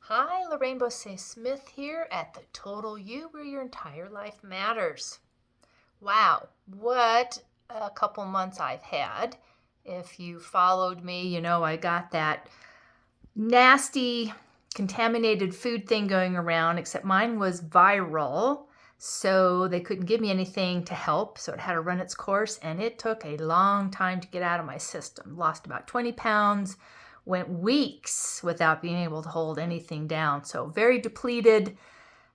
Hi, Lorraine Bosse-Smith here at the Total You, where your entire life matters. Wow, what a couple months I've had. If you followed me, you know I got that nasty contaminated food thing going around, except mine was viral. So they couldn't give me anything to help. So it had to run its course, and it took a long time to get out of my system. Lost about 20 pounds, went weeks without being able to hold anything down. So very depleted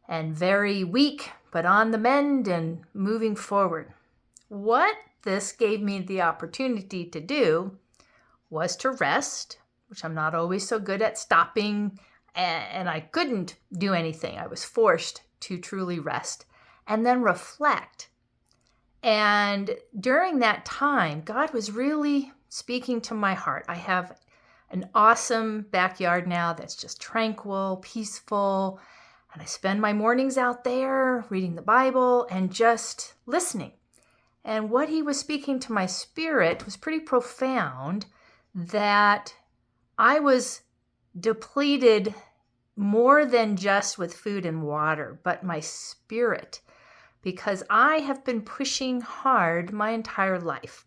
and very weak, but on the mend and moving forward. What this gave me the opportunity to do was to rest, which I'm not always so good at stopping, and I couldn't do anything. I was forced to truly rest and then reflect. And during that time, God was really speaking to my heart. I have an awesome backyard now that's just tranquil, peaceful, and I spend my mornings out there reading the Bible and just listening. And what he was speaking to my spirit was pretty profound, that I was depleted more than just with food and water, but my spirit, because I have been pushing hard my entire life.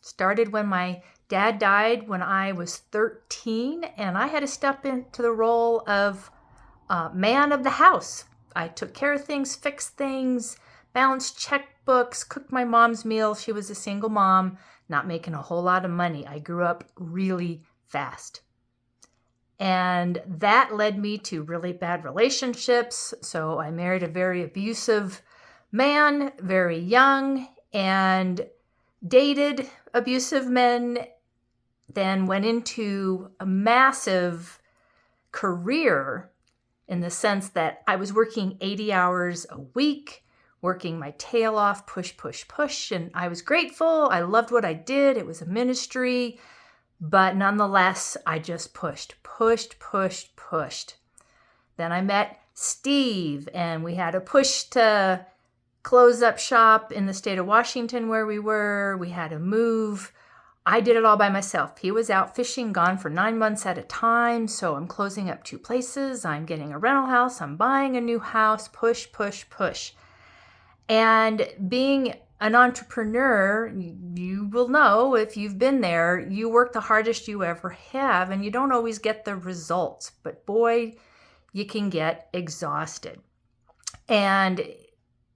Started when my dad died when I was 13, and I had to step into the role of man of the house. I took care of things, fixed things, balanced checkbooks, cooked my mom's meals. She was a single mom, not making a whole lot of money. I grew up really fast. And that led me to really bad relationships. So I married a very abusive man, very young, and dated abusive men, then went into a massive career in the sense that I was working 80 hours a week, working my tail off, push, push, push. And I was grateful. I loved what I did. It was a ministry. But nonetheless, I just pushed. Then I met Steve, and we had a push to close up shop in the state of Washington where we were. We had to move. I did it all by myself. He was out fishing, gone for 9 months at a time. So I'm closing up 2 places. I'm getting a rental house. I'm buying a new house. Push. And being an entrepreneur, you will know if you've been there, you work the hardest you ever have, and you don't always get the results. But boy, you can get exhausted. And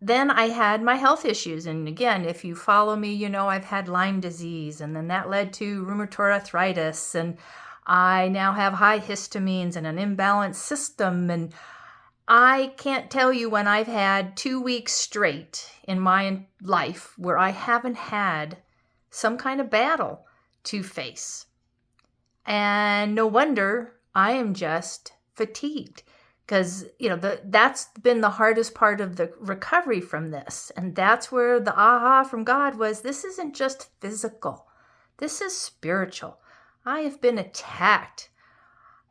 then I had my health issues. And again, if you follow me, you know I've had Lyme disease, and then that led to rheumatoid arthritis. And I now have high histamines and an imbalanced system. And I can't tell you when I've had 2 weeks straight in my life where I haven't had some kind of battle to face. And no wonder I am just fatigued. Because, you know, that's been the hardest part of the recovery from this. And that's where the aha from God was, this isn't just physical. This is spiritual. I have been attacked.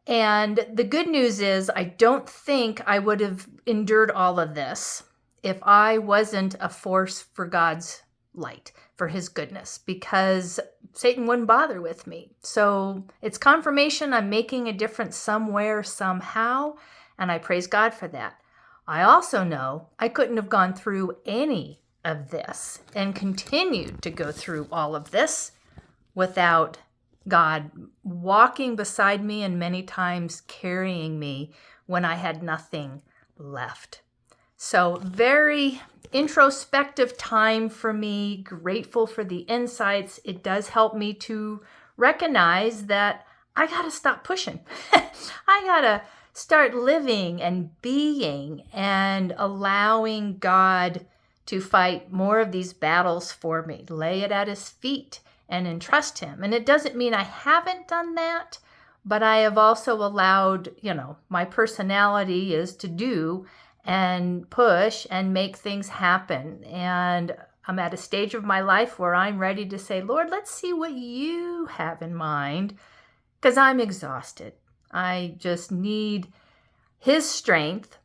And the good news is I don't think I would have endured all of this if I wasn't a force for God's light, for his goodness, because Satan wouldn't bother with me. So it's confirmation I'm making a difference somewhere, somehow. And I praise God for that. I also know I couldn't have gone through any of this and continued to go through all of this without God walking beside me and many times carrying me when I had nothing left. So very introspective time for me, grateful for the insights. It does help me to recognize that I got to stop pushing. I got to start living and being and allowing God to fight more of these battles for me, lay it at his feet and entrust him. And it doesn't mean I haven't done that, but I have also allowed, my personality is to do and push and make things happen. And I'm at a stage of my life where I'm ready to say, Lord, let's see what you have in mind, because I'm exhausted. I just need his strength,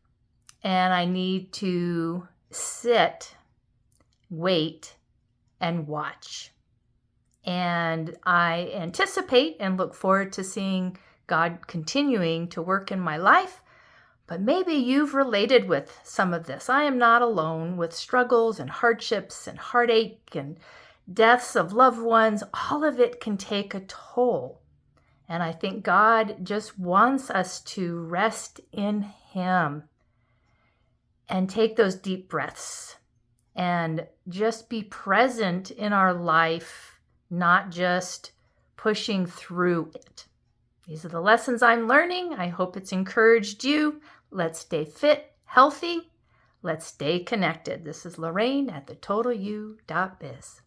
and I need to sit, wait, and watch. And I anticipate and look forward to seeing God continuing to work in my life. But maybe you've related with some of this. I am not alone with struggles and hardships and heartache and deaths of loved ones. All of it can take a toll. And I think God just wants us to rest in Him and take those deep breaths and just be present in our life, not just pushing through it. These are the lessons I'm learning. I hope it's encouraged you. Let's stay fit, healthy. Let's stay connected. This is Lorraine at thetotalu.biz.